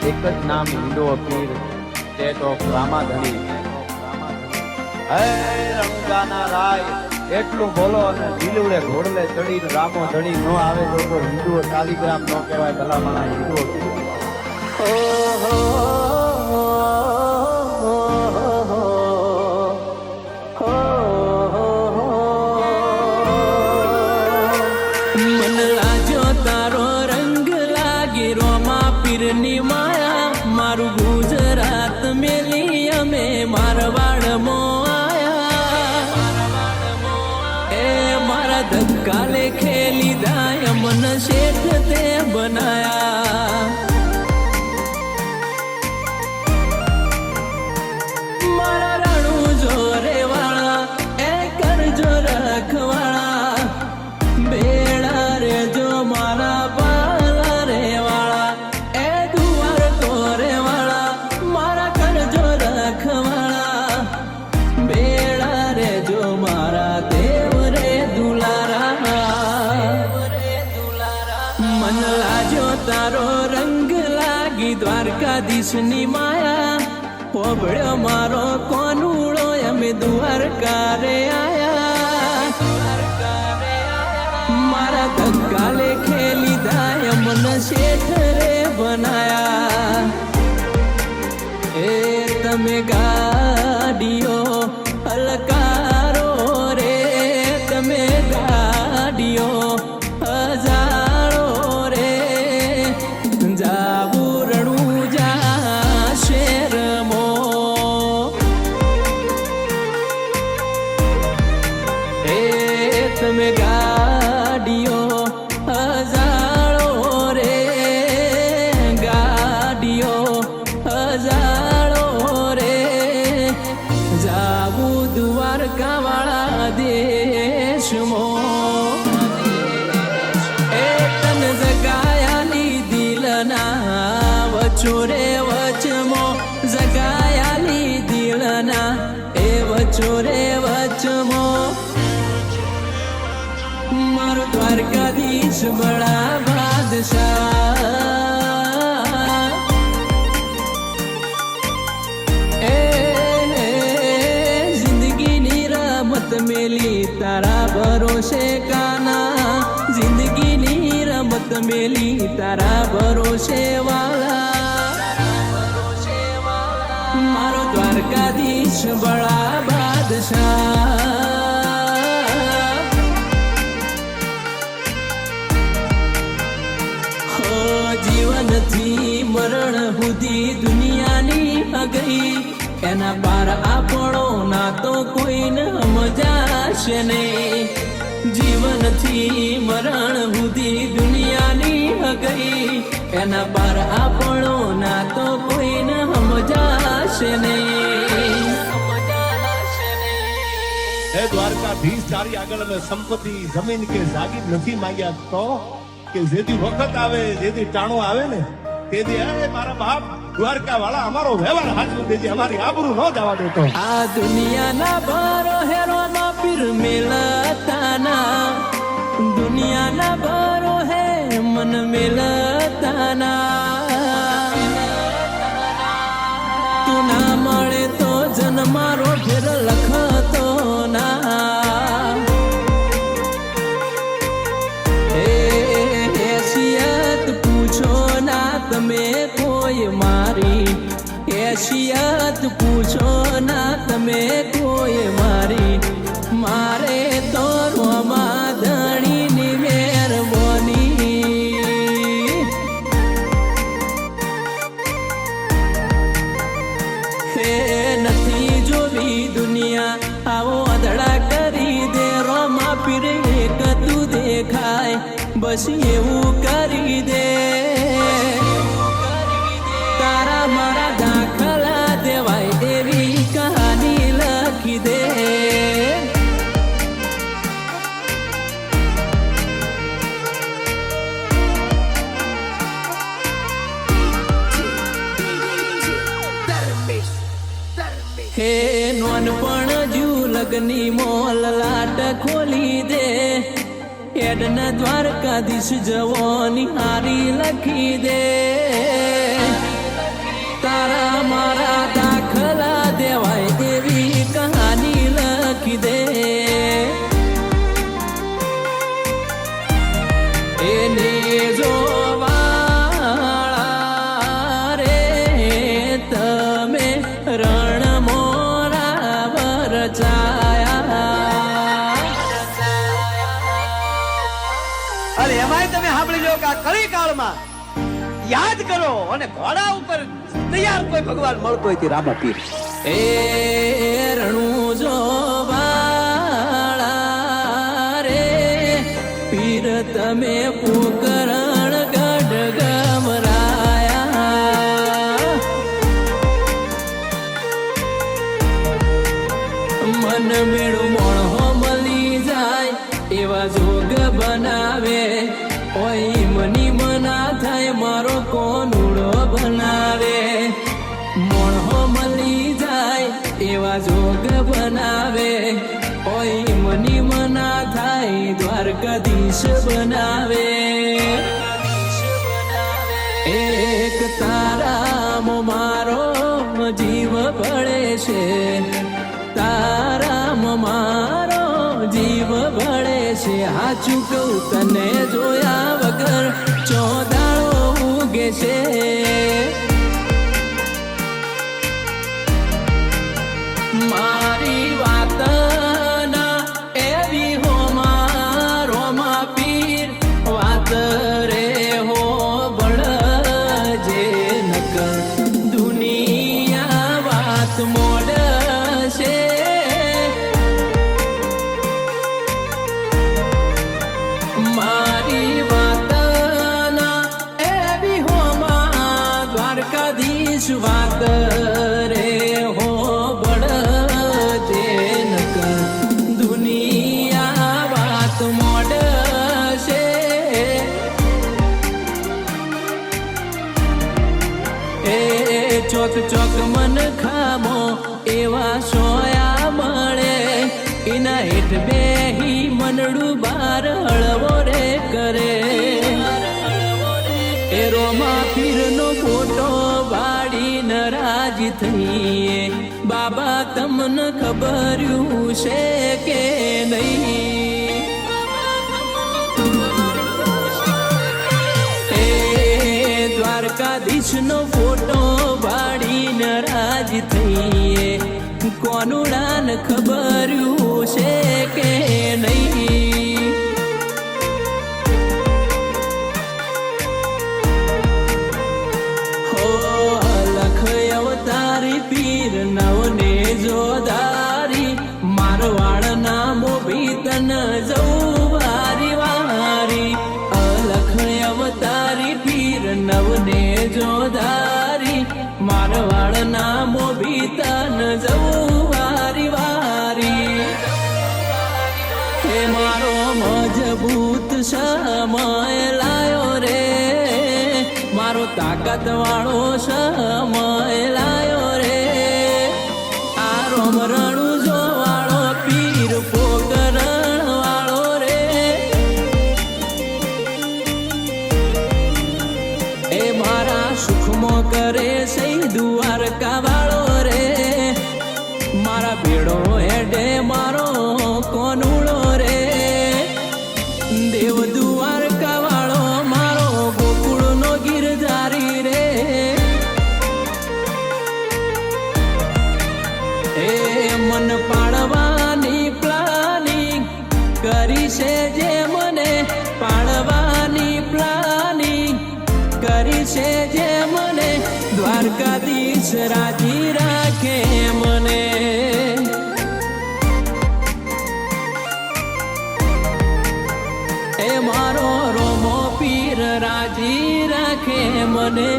એક જ નામ હિન્દુ પીર સ્ટેટ ઓફ રામાધણી. હે રંગાના રાય એટલું બોલો અને દિલવડે ઘોડલે ચડીને રામો ધણી ન આવે તો હિન્દુઓ શાલિગ્રામ ન કહેવાય. ભલામણા હિન્દુઓ મન લાજો તારો રંગ લાગી રોમા પીરની માયા. મારું ગુજરાત મેલી અમે મારવાડમો આયા. એ મારા ધક્કા લેખે લીધા મન શેઠ તે બનાયા. મારા રણું જોરે વાળા એ કરજો રખવાળા. બેડા રે જો મારા પાલા રે વાળા એ દુવાર તોરે વાળા મારા કરજો રખવાળા. બેડા રે જો મારા દેવ રે દુલારા. મન લાજો તારો રંગ લાગી દ્વારકાધીશની માયા. પોબળ્યો મારો કોનુળો અમે દ્વારકા રે આયા. મારા ધક્કા લેખે લીધા મન શેઠ રે બનાયા. એ તમે ગાડીઓ હલકારો રે તમે ગાડીઓ હજારો રે. જાવું રણું જા શેરમો એ તમે ગાડીઓ હજારો રે. ગાડીઓ હજારો રે. જાવું દ્વારકા વાળા દેશમાં એ તન જગાયાલી દિલના વચો રે વચમો. જગાયાલી દિલના એ વચો રે વચમો. મારો દ્વારકાધીશ બડા બાદશાહ. એ જિંદગીની રમત મેલી તારા ભરોસે કાના. જિંદગીની રમત મેલી તારા ભરોસે વાળા. મારો દ્વારકાધીશ બડા બાદશાહ. જીવનથી મરણ સુધી દુનિયાની અગઈ. એના પાર આપણો ના તો કોઈને સમજાશે નહીં. જીવનથી મરણ સુધી દુનિયાની અગઈ. એના પાર આપણો ના તો કોઈને સમજાશે નહીં. હે દ્વારકાધીશ તારી આગળ અમે સંપત્તિ જમીન કે જાગીર નથી માંગ્યા તો કે જેથી વખત આવે જેથી ટાણો આવે ને તેથી હે મારા બાપ દ્વારકા વાળા અમારો વ્યવહાર હાચવી દેજે. અમારી આબરૂ ન જવા દેતો. આ દુનિયાના ભરો હેરો માં પીર મેલતાના. દુનિયાના ભરો હે મન મેલતાના. તું ના મળે તો જન્મારો ફેર લખતો ના. તમે કોઈ મારી હેસિયત પૂછો ના. તમે કોઈ મારી મારે તો રોમા ધણીની મહેરબાની. હે નથી જોવી દુનિયા આવો અધડા કરી દે. રોમા પીર એક તું દેખાય બસ એવું કરી દે. તારા મારા દાખલા દેવાય એવી કહાની લખી દે. હે નોનપણ જુ લગની મોલ લાટ ખોલી દે. એડના દ્વારકાધીશ જવાની હારી લખી દે. કળીકાળમાં યાદ કરો અને ઘોડા ઉપર તૈયાર કોઈ ભગવાન મળતો હોય તે રામા પીર. એ રણું જો વાળા રે પીર તમે પોકરણ ગઢ ગમરાયા મન મેળું મોણો મળી જાય એવા જોગ બનાવે ઓય મની મના થાય મારો કોનુડો બનાવે મોણો મળી જાય એવા જોગ બનાવે ઓય મની મના થાય દ્વારકાધીશ બનાવે એક તારામ મારો જીવ ભળે છે તારામ મારો જીવ ભળે છે હાચું કહું તને જોયા વગર ચોદાળો ઉગે છે મારી વાત ના એવી હો મારો મા પીર વાત રે હો બળજે નકર દુનિયા વાત મોડશે મારી વાત ના એવી હો મા દ્વારકાધીશ વાત રે હો ચોક ચોક મન ખામો એવા સોયા મળે એના હેઠ બેહી મનડું બાર હળવો રે કરે એ રોમા પીરનો ફોટો વાળી નરાજ થઈએ બાબા તમને ખબર્યું છે કે નહીં દ્વારકાધીશ નો ફોટો વાળી નરાજ થઈએ કોનુડાન ખબર્યું છે કે નહીં હો લખ અવતારી પીર નવને જોદારી મારવાડ નામો ભી તન જવું વારી વારી અલખ અવતારી પીર નવને જોદારી મારવાડ નામો ભી તન જવું વારી વારી હે મારો મજબૂત સમય લાયો રે મારો તાકાત વાળો સમય લાયો રે આ રોમ રણું જો વાળો પીર પોકરણ વાળો રે એ મારા સુખમાં કરે સહી દ્વારકા વાળો રે મારા ભેડો હેડે મારો કોનુડો રે દેવ દ્વારકા વાળો મારો ગોકુળ નો ગિરધારી રે એ મન પાડવાની પ્લાનિંગ કરી છે જે મને પાડવાની પ્લાનિંગ કરી છે જે મને દ્વારકાધીશ રાજી રાખે મને એ મારો રોમો પીર રાજી રાખે મને